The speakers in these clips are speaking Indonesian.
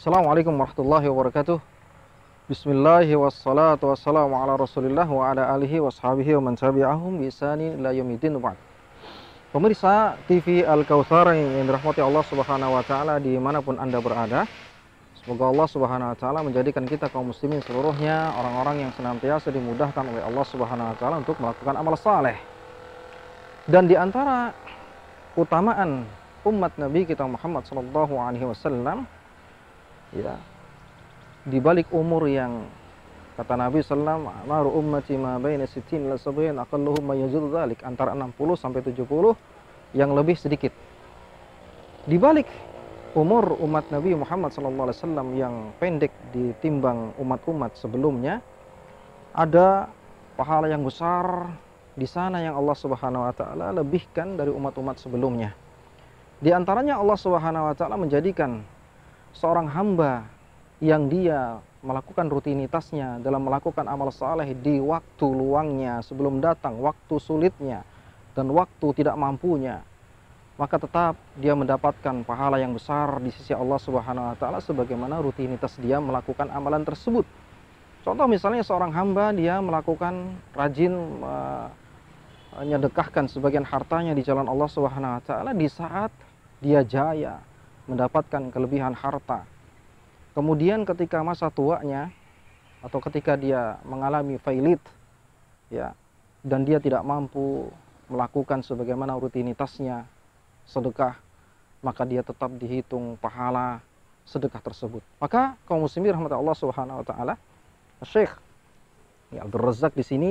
Assalamualaikum warahmatullahi wabarakatuh. Bismillahi wassalatu wassalamu ala rasulillah wa ala alihi washabihi wa man tabi'ahum bi ihsanin ila yaumidin ba'd. Pemirsa TV Al-Kautsar yang dirahmati Allah Subhanahu wa taala dimanapun Anda berada, semoga Allah Subhanahu wa taala menjadikan kita kaum muslimin seluruhnya orang-orang yang senantiasa dimudahkan oleh Allah Subhanahu wa taala untuk melakukan amal saleh. Dan di antara keutamaan umat Nabi kita Muhammad sallallahu alaihi wasallam, ya, di balik umur yang kata Nabi sallallahu alaihi wasallam, "Amaru ummati ma baina 60 ila 70 aqalluhum ma yazid dzalik," antara 60 sampai 70 yang lebih sedikit. Di balik umur umat Nabi Muhammad sallallahu alaihi wasallam yang pendek ditimbang umat-umat sebelumnya, ada pahala yang besar di sana yang Allah Subhanahu wa taala lebihkan dari umat-umat sebelumnya. Di antaranya Allah Subhanahu wa taala menjadikan seorang hamba yang dia melakukan rutinitasnya dalam melakukan amal saleh di waktu luangnya sebelum datang waktu sulitnya dan waktu tidak mampunya, maka tetap dia mendapatkan pahala yang besar di sisi Allah Subhanahu wa taala sebagaimana rutinitas dia melakukan amalan tersebut. Contoh misalnya seorang hamba dia melakukan rajin menyedekahkan sebagian hartanya di jalan Allah Subhanahu wa taala di saat dia jaya mendapatkan kelebihan harta. Kemudian ketika masa tuanya atau ketika dia mengalami failit, ya, dan dia tidak mampu melakukan sebagaimana rutinitasnya sedekah, maka dia tetap dihitung pahala sedekah tersebut. Maka kaum muslimin rahmatullah Allah Subhanahu wa taala, Syekh Abdul Razak di sini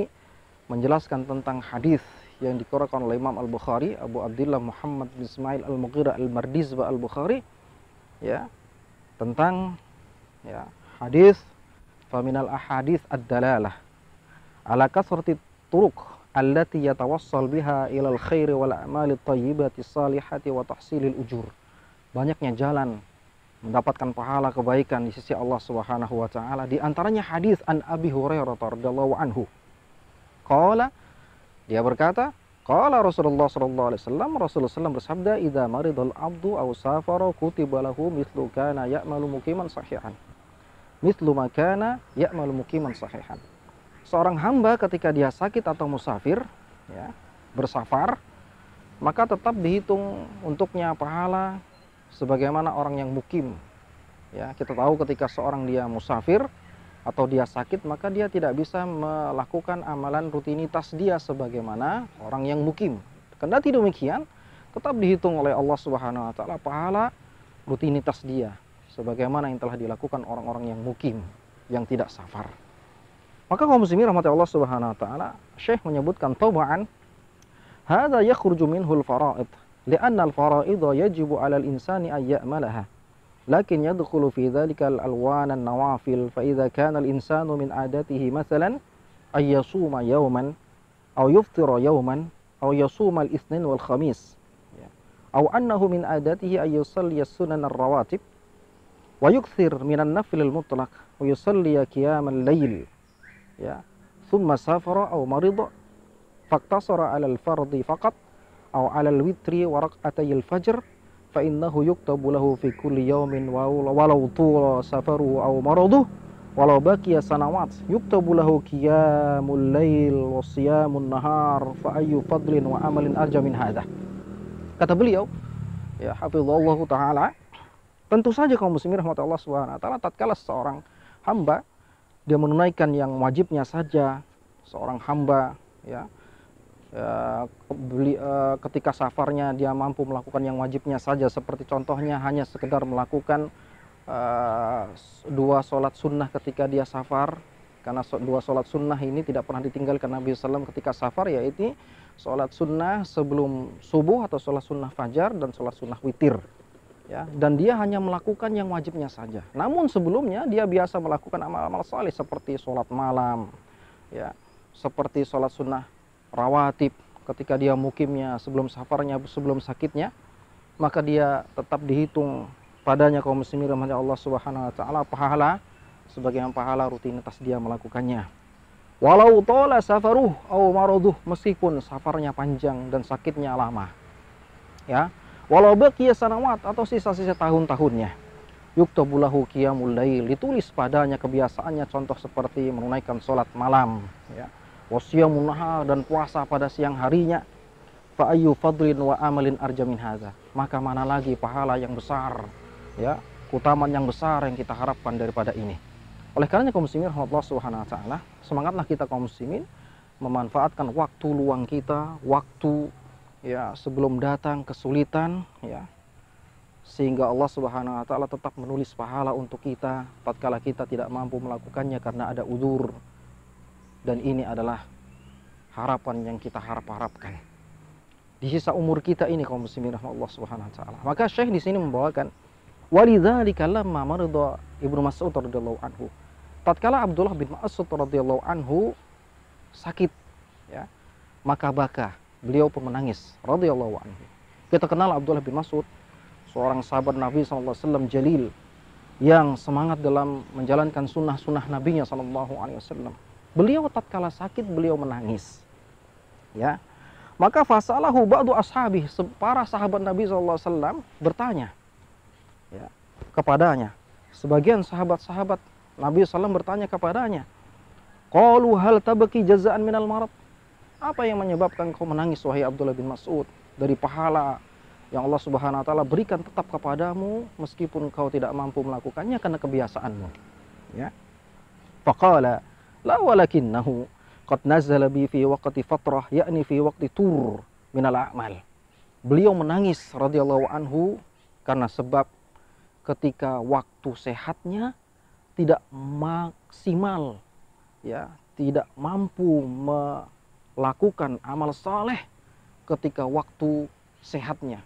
menjelaskan tentang hadis yang dikeluarkan oleh Imam Al-Bukhari, Abu Abdullah Muhammad bin Ismail Al-Mughirah Al-Mardizbah Al-Bukhari, ya, tentang, ya, hadis faminal ahadits ad-dalalah ala kasrati turuq allati yatawassal biha ilal khairi wal a'mali thayyibati salihati wa tahsilil ujur. Banyaknya jalan mendapatkan pahala kebaikan di sisi Allah Subhanahu wa taala. Di antaranya hadis an Abi Hurairah radhiyallahu anhu. Qala, dia berkata, qala Rasulullah sallallahu alaihi wasallam, Rasulullah SAW bersabda, "Idza maridal abdu aw safara kutiba lahu mithlu kana ya'malu muqiman sahihan." Mithlu ma kana ya'malu muqiman sahihan. Seorang hamba ketika dia sakit atau musafir, ya, bersafar, maka tetap dihitung untuknya pahala sebagaimana orang yang mukim. Ya, kita tahu ketika seorang dia musafir atau dia sakit, maka dia tidak bisa melakukan amalan rutinitas dia sebagaimana orang yang mukim. Kendati demikian, tetap dihitung oleh Allah Subhanahu wa taala pahala rutinitas dia sebagaimana yang telah dilakukan orang-orang yang mukim, yang tidak safar. Maka kaum muslimin rahmati Allah Subhanahu wa taala, Syekh menyebutkan taba'an hadza yakhruju minhu al-fara'id li'anna al-fara'idha yajibu 'ala al-insani an ya'malaha. Lakin yadkhulu fi dhalika al-alwan an-nawafil fa idza kana al-insanu min 'adatihi mathalan ay yasuma yawman aw yuftira yawman aw yasuma al-itsnin wal khamis, aw annahu min 'adatihi ay yusalli as-sunan ar-rawatib wa yukthir min an-nafl al-mutlaq wa yusalli qiyam al-lail, ya, thumma safara aw marida faqtasara 'ala al-fardhi faqat aw 'ala al-witri wa rak'atay al-fajr fa innahu yuktabu lahu fi kulli yawmin walau tula safaruhu aw maraduhu walau baqiya sanawat yuktabu lahu qiyamul lail wa siyamun nahar fa ayyu fadlin wa amalin arja min hadha. Kata beliau, ya, hafizallahu taala, tentu saja kaum muslimin rahmatullah subhanahu wa taala, tatkala seorang hamba dia menunaikan yang wajibnya saja, seorang hamba, ya, ketika safarnya dia mampu melakukan yang wajibnya saja, seperti contohnya hanya sekedar melakukan 2 sholat sunnah ketika dia safar, karena 2 sholat sunnah ini tidak pernah ditinggalkan Nabi SAW ketika safar, yaitu sholat sunnah sebelum subuh atau sholat sunnah fajar dan sholat sunnah witir, ya, dan dia hanya melakukan yang wajibnya saja. Namun sebelumnya dia biasa melakukan amal-amal saleh seperti sholat malam, ya, seperti sholat sunnah rawatib ketika dia mukimnya sebelum safarnya, sebelum sakitnya, maka dia tetap dihitung padanya kaum muslimin rahmatullah Allah Subhanahu wa taala pahala sebagaimana pahala rutinitas dia melakukannya. Walau tola safaruh aw maraduh, meskipun safarnya panjang dan sakitnya lama, ya, walau baqiya sanawat, atau sisa-sisa tahun-tahunnya, yuktabu lahu qiyamul lail, ditulis padanya kebiasaannya contoh seperti menunaikan sholat malam, ya, wasiyamun nahar, dan puasa pada siang harinya. Fa ayyu fadlin wa amalin arja min hadza, maka mana lagi pahala yang besar, ya, keutamaan yang besar yang kita harapkan daripada ini. Oleh karenanya kaum muslimin Allah Subhanahu wa taala, semangatlah kita kaum muslimin memanfaatkan waktu luang kita, waktu, ya, sebelum datang kesulitan, ya, sehingga Allah Subhanahu wa taala tetap menulis pahala untuk kita tatkala kita tidak mampu melakukannya karena ada udzur. Dan ini adalah harapan yang kita harapkan di sisa umur kita ini kaum muslimin Allah Subhanahu wa taala. Maka Syekh di sini membawakan walidzalika lamma marida Ibnu Mas'ud radhiyallahu anhu. Tatkala Abdullah bin Mas'ud radhiyallahu anhu sakit, ya, maka baka, beliau pun menangis radhiyallahu anhu. Kita kenal Abdullah bin Mas'ud, seorang sahabat Nabi SAW jalil yang semangat dalam menjalankan sunnah-sunnah Nabinya SAW. Beliau tatkala sakit beliau menangis, ya. Maka fasalahu ba'du ashabi, para sahabat Nabi SAW bertanya, ya, kepadanya. Sebagian sahabat-sahabat Nabi SAW bertanya kepadanya, qalu hal tabaki jazaan minal marad, apa yang menyebabkan kau menangis wahai Abdullah bin Mas'ud dari pahala yang Allah Subhanahu wa taala berikan tetap kepadamu meskipun kau tidak mampu melakukannya karena kebiasaanmu, ya. Faqala la walakinnahu qad nazala bi fi waqti fatrah, yakni fi waqti tur minal a'mal. Beliau menangis radhiyallahu anhu karena sebab ketika waktu sehatnya tidak maksimal, ya, tidak mampu melakukan amal saleh ketika waktu sehatnya.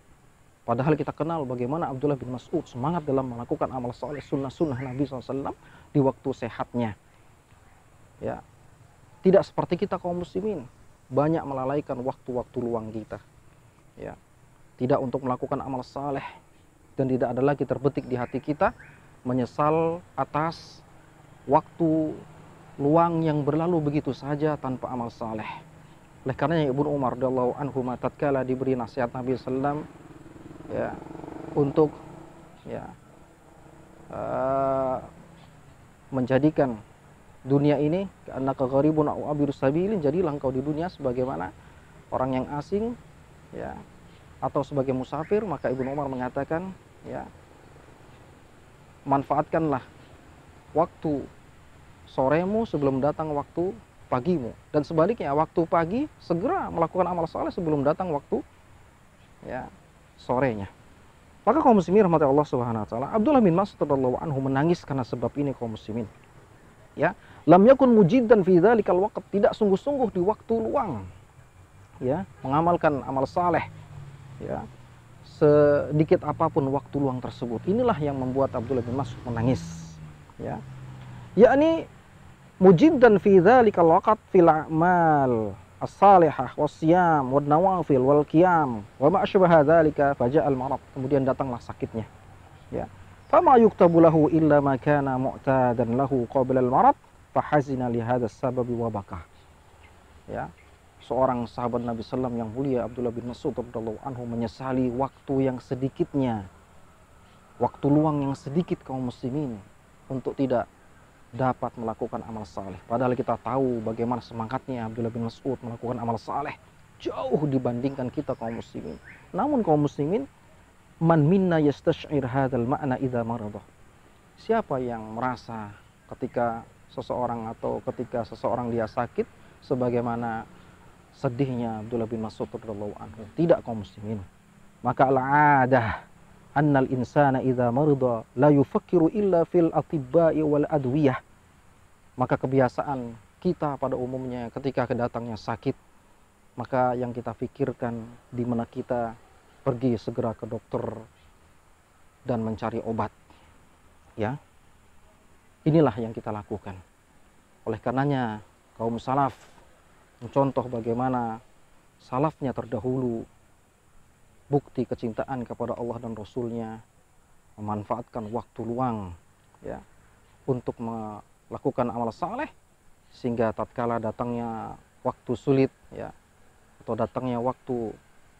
Padahal kita kenal bagaimana Abdullah bin Mas'ud semangat dalam melakukan amal saleh sunnah-sunnah Nabi SAW di waktu sehatnya, ya. Tidak seperti kita kaum muslimin, banyak melalaikan waktu-waktu luang kita, ya, tidak untuk melakukan amal saleh, dan tidak ada lagi terbetik di hati kita menyesal atas waktu luang yang berlalu begitu saja tanpa amal saleh. Oleh karenanya Ibnu Umar radhiyallahu anhu tatkala diberi nasihat Nabi SAW, ya, untuk, ya, menjadikan dunia ini karena kegharibun au abirus sabilin, jadilah engkau di dunia sebagaimana orang yang asing, ya, atau sebagai musafir. Maka Ibnu Umar mengatakan, ya, manfaatkanlah waktu soremu sebelum datang waktu pagimu, dan sebaliknya waktu pagi segera melakukan amal saleh sebelum datang waktu, ya, sorenya. Maka kaum muslimin rahmati Allah Subhanahu wa taala, Abdullah bin Mas'ud radhiyallahu anhu menangis karena sebab ini kaum muslimin, ya. Lam yakun mujiddan fi dzalikal waqt, tidak sungguh-sungguh di waktu luang, ya, mengamalkan amal saleh, ya, sedikit apapun waktu luang tersebut. Inilah yang membuat Abdullah bin Mas'ud menangis, ya, yakni mujiddan fi dzalikal waqt fil a'mal as-salihah was-siyam wan nawafil wal qiyam wa ma asbaha dzalika faja'al marad, kemudian datanglah sakitnya, ya. Fama yuktabu lahu illa ma kana mu'tadan lahu qabla al-marad fahazina li hadzal sababi wa baka, ya. Seorang sahabat Nabi SAW yang mulia Abdullah bin Mas'ud radhiyallahu anhu menyesali waktu yang sedikitnya, waktu luang yang sedikit kaum muslimin untuk tidak dapat melakukan amal saleh. Padahal kita tahu bagaimana semangatnya Abdullah bin Mas'ud melakukan amal saleh jauh dibandingkan kita kaum muslimin. Namun kaum muslimin, man minna yastash'ir hadzal ma'na idza marada. Siapa yang merasa ketika seseorang atau ketika seseorang dia sakit sebagaimana sedihnya Abdullah bin Mas'ud radhiyallahu anhu? Tidak kaum muslimin. Maka al-'adah annal insana idza marida la yufakkiru illa fil atibba'i wal adwiyah. Maka kebiasaan kita pada umumnya ketika kedatangnya sakit, maka yang kita pikirkan di mana kita pergi segera ke dokter dan mencari obat, ya. Inilah yang kita lakukan. Oleh karenanya kaum salaf mencontoh bagaimana salafnya terdahulu bukti kecintaan kepada Allah dan Rasulnya, memanfaatkan waktu luang, ya, untuk melakukan amal saleh, sehingga tatkala datangnya waktu sulit, ya, atau datangnya waktu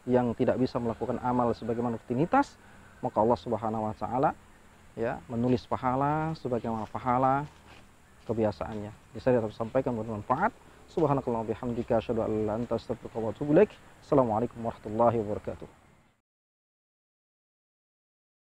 yang tidak bisa melakukan amal sebagaimana rutinitas, maka Allah Subhanahu wa taala, ya, menulis pahala sebagaimana pahala kebiasaannya. Bisa saya sampaikan bermanfaat. Subhanakallahumma bihamdika asyhadu an la ilaha illa anta astaghfiruka wa atubu ilaik. Assalamualaikum warahmatullahi wabarakatuh.